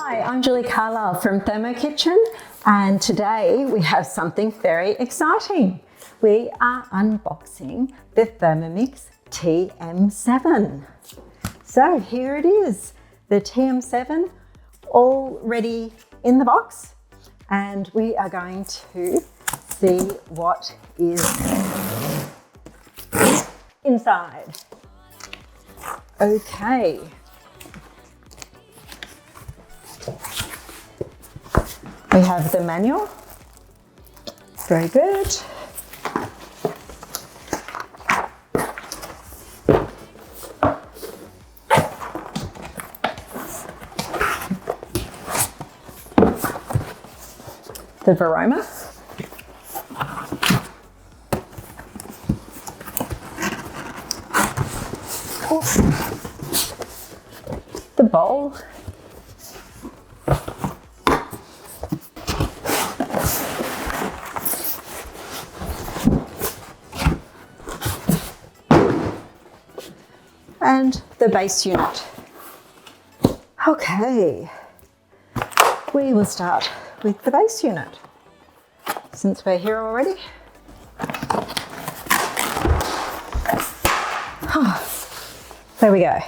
Hi, I'm Julie Carlyle from ThermoKitchen, and today we have something very exciting. We are unboxing the Thermomix TM7. So here it is, the TM7 already in the box, and we are going to see what is inside. Okay. We have the manual, very good. The Varoma. The bowl. And the base unit. Okay, we will start with the base unit, since we're here already. There we go.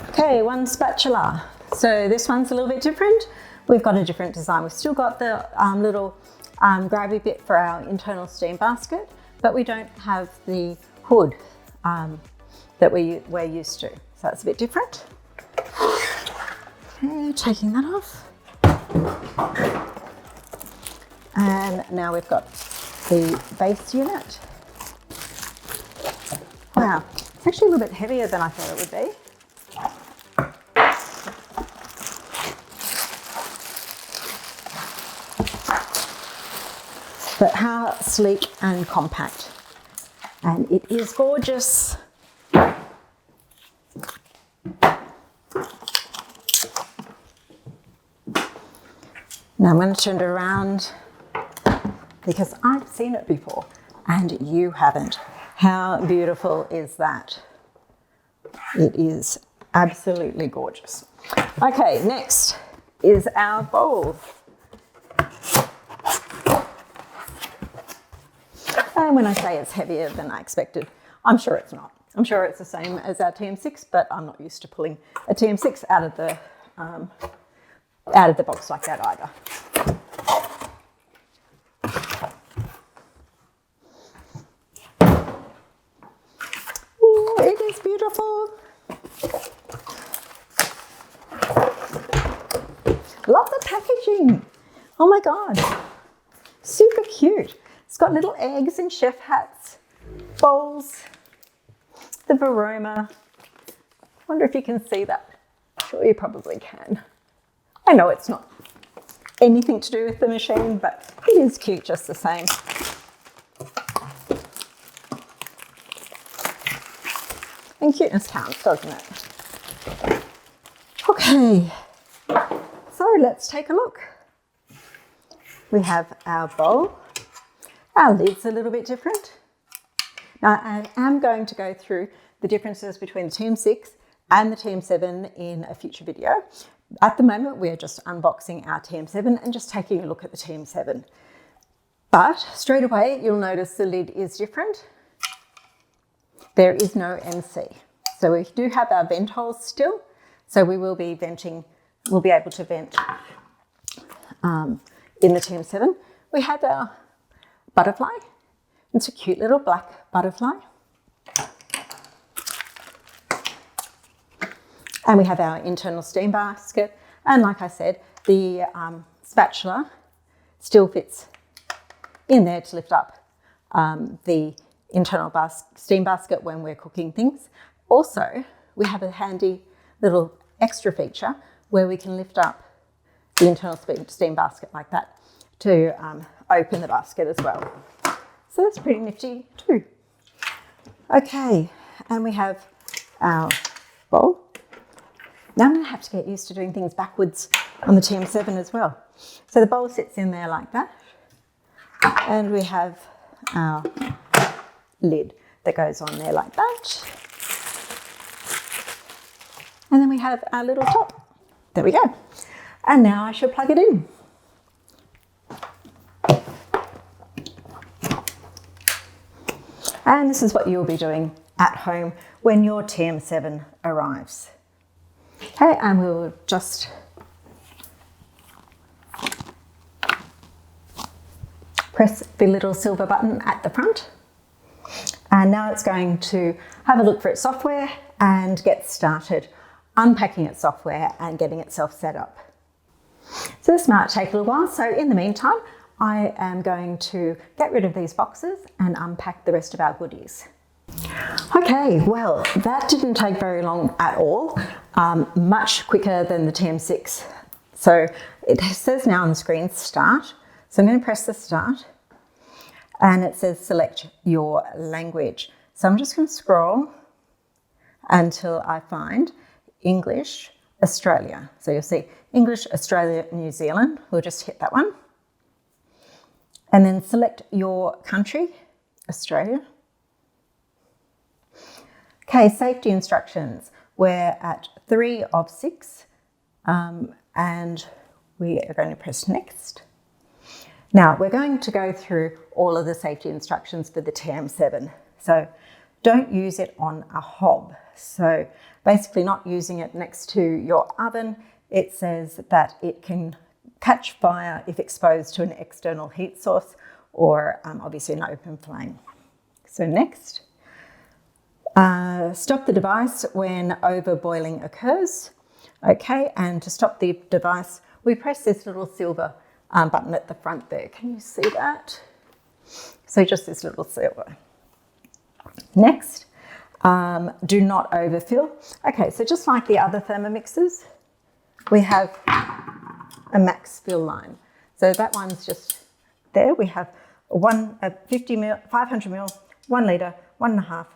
Okay, one spatula. So this one's a little bit different. We've got a different design. We've still got the little grabby bit for our internal steam basket, but we don't have the hood that we're used to. So that's a bit different. Okay, taking that off. And now we've got the base unit. Wow, it's actually a little bit heavier than I thought it would be. But how sleek and compact. And it is gorgeous. Now I'm going to turn it around because I've seen it before and you haven't. How beautiful is that? It is absolutely gorgeous. Okay, next is our bowl. And when I say it's heavier than I expected, I'm sure it's not. I'm sure it's the same as our TM6, but I'm not used to pulling a TM6 out of the box like that either. Ooh, it is beautiful. Love the packaging. Oh my God, super cute. It's got little eggs and chef hats, bowls, the Varoma. Wonder if you can see that. Sure, you probably can. I know it's not anything to do with the machine, but it is cute just the same. And cuteness counts, doesn't it? Okay, so let's take a look. We have our bowl. Our lid's a little bit different. Now I am going to go through the differences between the TM6 and the TM7 in a future video. At the moment, we're just unboxing our TM7 and just taking a look at the TM7. But straight away, you'll notice the lid is different. There is no MC. So we do have our vent holes still. So we will be venting, we'll be able to vent in the TM7. We have our butterfly. It's a cute little black butterfly. And we have our internal steam basket. And like I said, the spatula still fits in there to lift up the internal steam basket when we're cooking things. Also, we have a handy little extra feature where we can lift up the internal steam basket like that to open the basket as well. So that's pretty nifty too. Okay, and we have our bowl. Now I'm going to have to get used to doing things backwards on the TM7 as well. So the bowl sits in there like that. And we have our lid that goes on there like that. And then we have our little top. There we go. And now I should plug it in. And this is what you'll be doing at home when your TM7 arrives. Okay, and we'll just press the little silver button at the front. And now it's going to have a look for its software and get started unpacking its software and getting itself set up. So this might take a little while. So in the meantime, I am going to get rid of these boxes and unpack the rest of our goodies. Okay, well, that didn't take very long at all, much quicker than the TM6. So it says now on the screen, start. So I'm going to press the start and it says select your language. So I'm just going to scroll until I find English, Australia. So you'll see English, Australia, New Zealand. We'll just hit that one. And then select your country, Australia. Okay, safety instructions. We're at 3 of 6 and we are going to press next. Now we're going to go through all of the safety instructions for the TM7. So don't use it on a hob. So basically not using it next to your oven. It says that it can catch fire if exposed to an external heat source or obviously an open flame. So next, stop the device when overboiling occurs. Okay, and to stop the device, we press this little silver button at the front there. Can you see that? So just this little silver. Next, do not overfill. Okay, so just like the other Thermomixes, we have a max fill line. So that one's just there. We have a 50 ml, 500 ml, 1 litre, 1.5,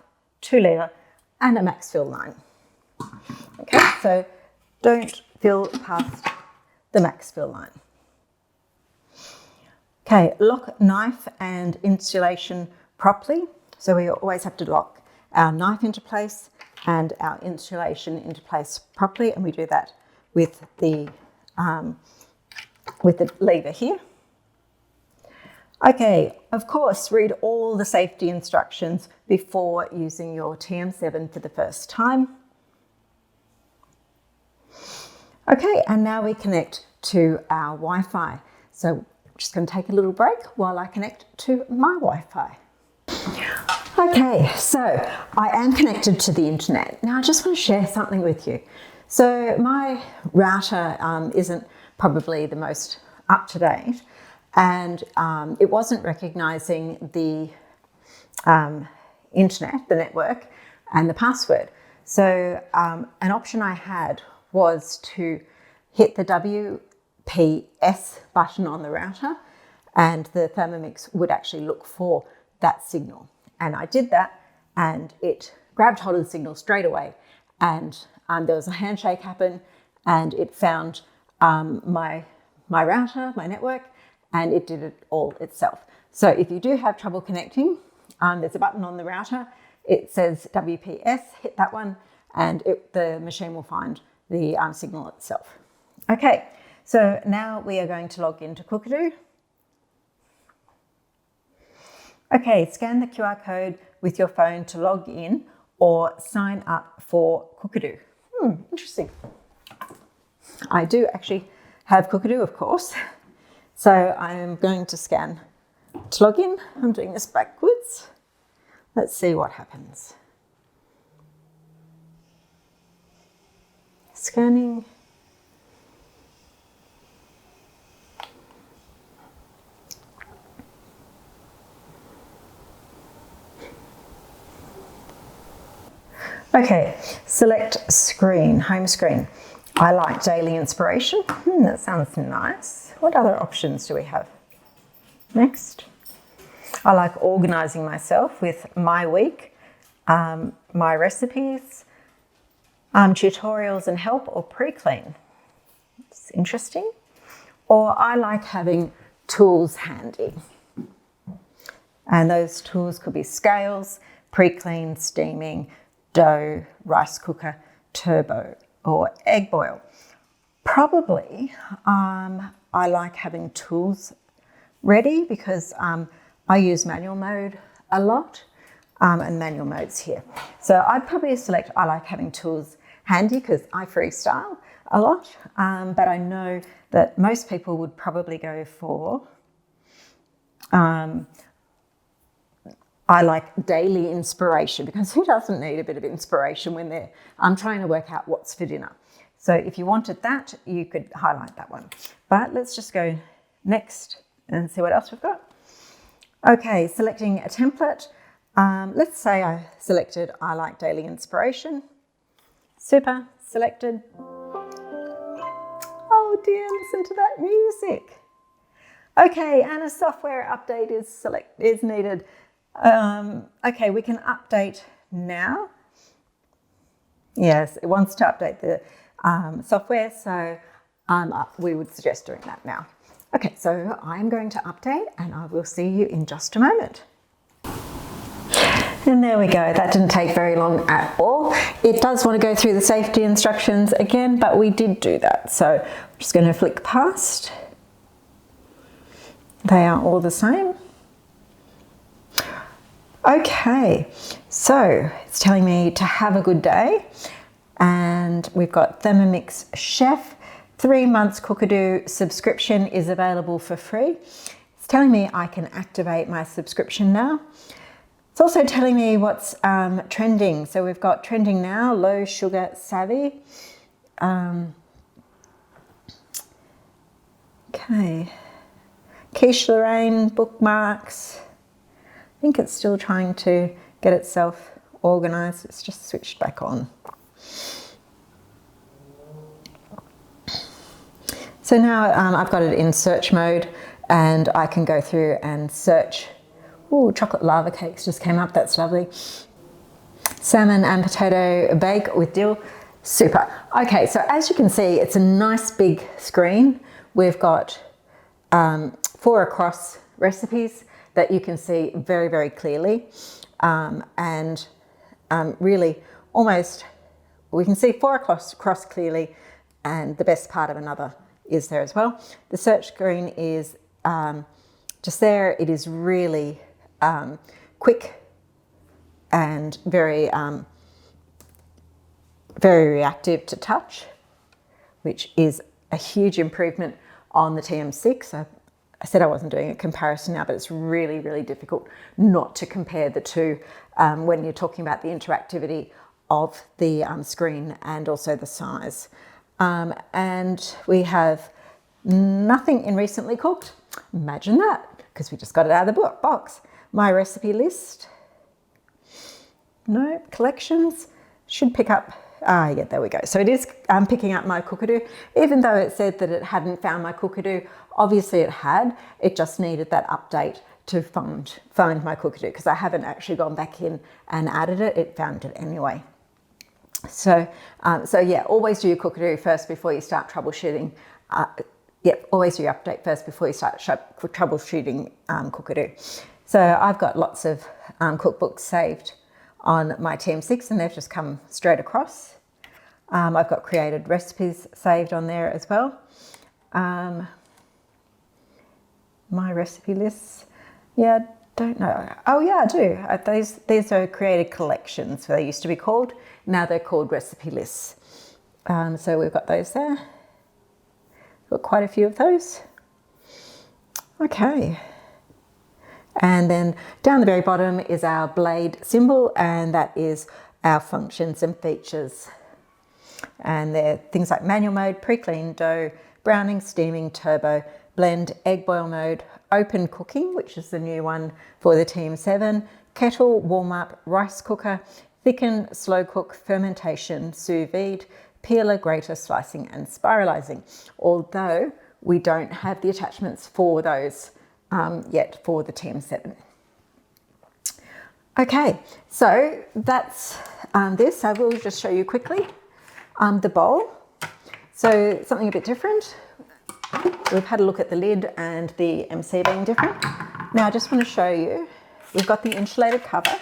2 litre, and a max fill line. Okay, so don't fill past the max fill line. Okay, lock knife and insulation properly. So we always have to lock our knife into place and our insulation into place properly, and we do that with the lever here. Okay, of course, read all the safety instructions before using your TM7 for the first time. Okay, and now we connect to our Wi-Fi. So I'm just going to take a little break while I connect to my Wi-Fi. Okay, so I am connected to the internet. Now I just want to share something with you. So my router isn't probably the most up-to-date, and it wasn't recognizing the internet, the network, and the password. So an option I had was to hit the WPS button on the router, and the Thermomix would actually look for that signal. And I did that, and it grabbed hold of the signal straight away, and there was a handshake happen, and it found my router, my network, and it did it all itself. So if you do have trouble connecting, there's a button on the router. It says WPS, hit that one, and the machine will find the signal itself. Okay, so now we are going to log into Cookidoo. Okay, scan the QR code with your phone to log in or sign up for Cookidoo. Interesting. I do actually have Cookidoo, of course. So I'm going to scan to log in. I'm doing this backwards. Let's see what happens. Scanning. Okay, select screen, home screen. I like daily inspiration. That sounds nice. What other options do we have? Next. I like organising myself with my week, my recipes, tutorials and help, or pre-clean. It's interesting. Or I like having tools handy. And those tools could be scales, pre-clean, steaming, dough, rice cooker, turbo, or egg boil. Probably I like having tools ready because I use manual mode a lot, and manual mode's here. So I'd probably select I like having tools handy because I freestyle a lot, but I know that most people would probably go for I like daily inspiration, because who doesn't need a bit of inspiration when they're trying to work out what's for dinner? So if you wanted that, you could highlight that one. But let's just go next and see what else we've got. Okay, selecting a template. Let's say I selected I like daily inspiration. Super, selected. Oh dear, listen to that music. Okay, and a software update is needed. Okay, we can update now. Yes, it wants to update the software, so we would suggest doing that now. Okay, so I'm going to update and I will see you in just a moment. And there we go, that didn't take very long at all. It does want to go through the safety instructions again, but we did do that. So I'm just going to flick past. They are all the same. Okay, so it's telling me to have a good day, and we've got Thermomix Chef, 3 months Cookidoo subscription is available for free. It's telling me I can activate my subscription now. It's also telling me what's trending. So we've got trending now, low sugar savvy. Okay, Quiche Lorraine, bookmarks. I think it's still trying to get itself organised. It's just switched back on. So now I've got it in search mode, and I can go through and search. Ooh, chocolate lava cakes just came up, that's lovely. Salmon and potato bake with dill, super. Okay, so as you can see, it's a nice big screen. We've got 4 across recipes that you can see very, very clearly. Really almost, we can see 4 across clearly, and the best part of another is there as well. The search screen is just there. It is really quick and very, very reactive to touch, which is a huge improvement on the TM6. I said I wasn't doing a comparison now, but it's really, really difficult not to compare the two when you're talking about the interactivity of the screen and also the size. And we have nothing in recently cooked. Imagine that, because we just got it out of the box. My recipe list. No, collections should pick up. Yeah, there we go. So it is picking up my Cookidoo, even though it said that it hadn't found my Cookidoo. Obviously it had, it just needed that update to find my Cookidoo, because I haven't actually gone back in and added it. It found it anyway. So, yeah, always do your Cookidoo first before you start troubleshooting. Always do your update first before you start troubleshooting Cookidoo. So I've got lots of cookbooks saved on my TM6, and they've just come straight across. I've got created recipes saved on there as well. My recipe lists, yeah, don't know. Oh yeah, I do. These are created collections. They used to be called. Now they're called recipe lists. So we've got those there. Got quite a few of those. Okay. And then down the very bottom is our blade symbol, and that is our functions and features. And they're things like manual mode, pre-clean dough, browning, steaming, turbo, blend, egg boil mode, open cooking, which is the new one for the TM7, kettle, warm up, rice cooker, thicken, slow cook, fermentation, sous vide, peeler, grater, slicing and spiralizing. Although we don't have the attachments for those yet for the TM7. Okay, so that's this. I will just show you quickly the bowl. So something a bit different. We've had a look at the lid and the MC being different. Now I just want to show you, we've got the insulated cover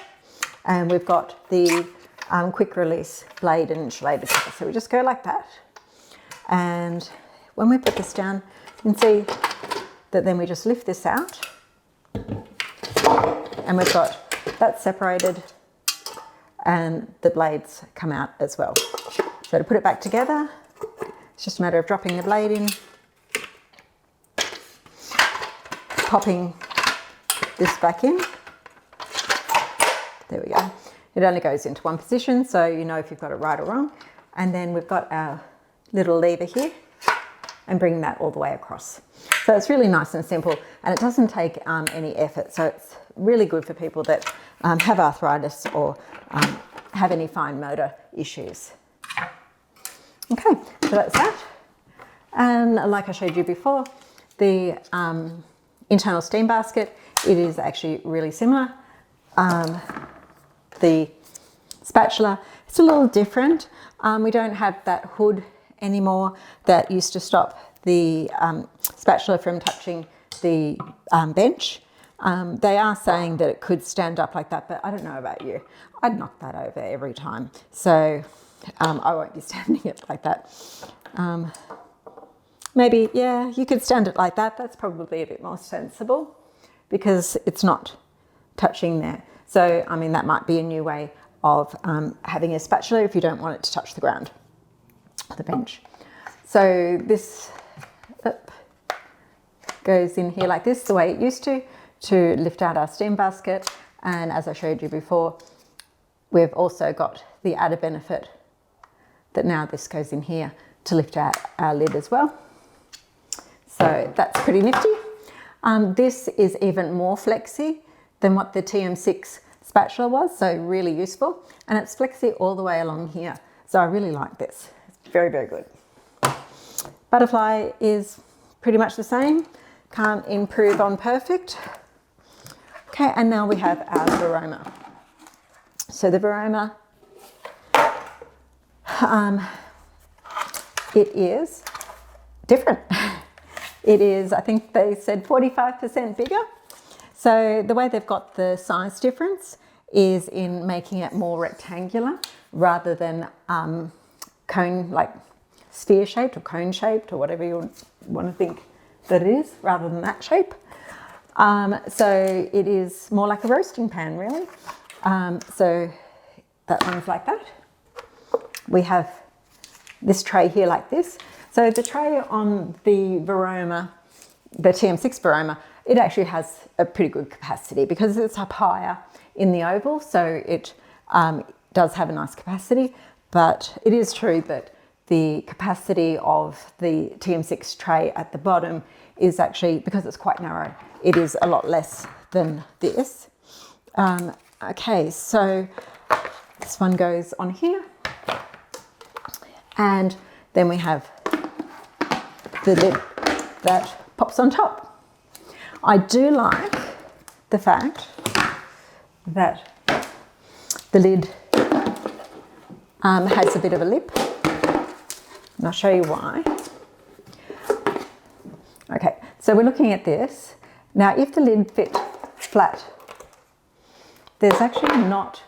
and we've got the quick release blade and insulated cover. So we just go like that. And when we put this down, you can see that then we just lift this out and we've got that separated and the blades come out as well. So to put it back together, it's just a matter of dropping the blade in, popping this back in. There we go. It only goes into one position, so you know if you've got it right or wrong. And then we've got our little lever here and bring that all the way across. So it's really nice and simple, and it doesn't take any effort. So it's really good for people that have arthritis or have any fine motor issues. Okay, so that's that. And like I showed you before, the internal steam basket, it is actually really similar. The spatula, it's a little different. We don't have that hood anymore that used to stop the spatula from touching the bench. They are saying that it could stand up like that, but I don't know about you. I'd knock that over every time. So I won't be standing it like that. Maybe, yeah, you could stand it like that. That's probably a bit more sensible because it's not touching there. So, I mean, that might be a new way of having a spatula if you don't want it to touch the ground, the bench. So this goes in here like this, the way it used to lift out our steam basket. And as I showed you before, we've also got the added benefit that now this goes in here to lift out our lid as well. So that's pretty nifty. This is even more flexy than what the TM6 spatula was, so really useful. And it's flexy all the way along here. So I really like this. It's very, very good. Butterfly is pretty much the same. Can't improve on perfect. Okay, and now we have our Varoma. So the Varoma, it is different. It is, I think they said 45% bigger. So the way they've got the size difference is in making it more rectangular rather than cone, like sphere shaped or cone shaped or whatever you want to think that it is, rather than that shape. So it is more like a roasting pan, really. So that one's like that. We have this tray here like this. So the tray on the Varoma, the TM6 Varoma, it actually has a pretty good capacity because it's up higher in the oval, so it does have a nice capacity. But it is true that the capacity of the TM6 tray at the bottom is actually, because it's quite narrow, it is a lot less than this. Okay, so this one goes on here, and then we have the lid that pops on top. I do like the fact that the lid has a bit of a lip, and I'll show you why. Okay, so we're looking at this. Now, if the lid fit flat, there's actually not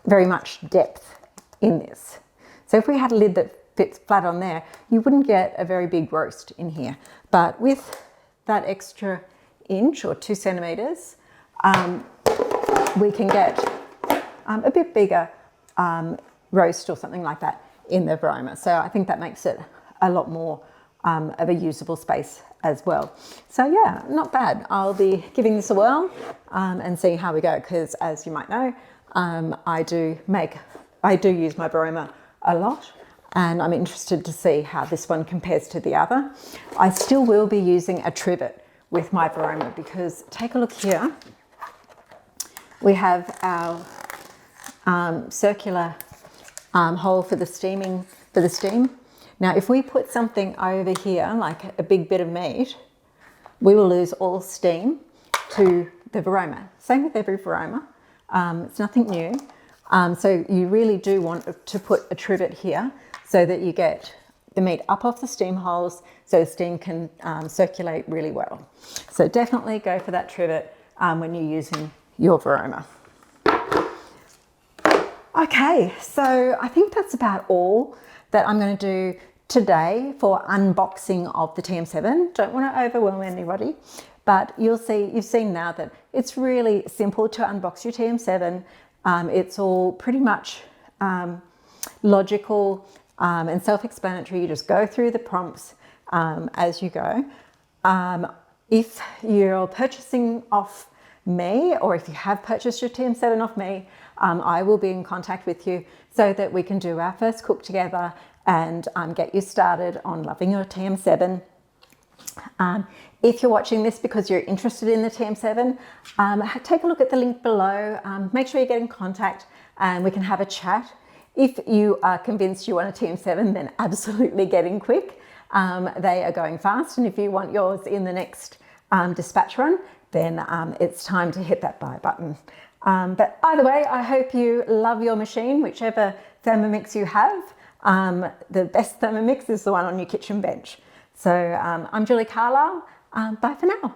very much depth in this. So if we had a lid that fits flat on there, you wouldn't get a very big roast in here. But with that extra inch or 2 centimeters, we can get a bit bigger roast or something like that in the Varoma. So I think that makes it a lot more of a usable space as well. So yeah, not bad. I'll be giving this a whirl and see how we go, because as you might know, I do use my Varoma a lot, and I'm interested to see how this one compares to the other. I still will be using a trivet with my Varoma, because take a look here. We have our circular hole for the steam. Now, if we put something over here, like a big bit of meat, we will lose all steam to the Varoma. Same with every Varoma. It's nothing new. So you really do want to put a trivet here so that you get the meat up off the steam holes so the steam can circulate really well. So definitely go for that trivet when you're using your Varoma. Okay, so I think that's about all that I'm going to do today for unboxing of the TM7. Don't want to overwhelm anybody, but you've seen now that it's really simple to unbox your TM7. It's all pretty much logical and self-explanatory. You just go through the prompts as you go. If you're purchasing off me, or if you have purchased your TM7 off me, I will be in contact with you so that we can do our first cook together and get you started on loving your TM7. If you're watching this because you're interested in the TM7, take a look at the link below. Make sure you get in contact and we can have a chat. If you are convinced you want a TM7, then absolutely get in quick. They are going fast, and if you want yours in the next dispatch run, then it's time to hit that buy button. But either way, I hope you love your machine, whichever Thermomix you have. The best Thermomix is the one on your kitchen bench. So I'm Julie Carlyle. Bye for now.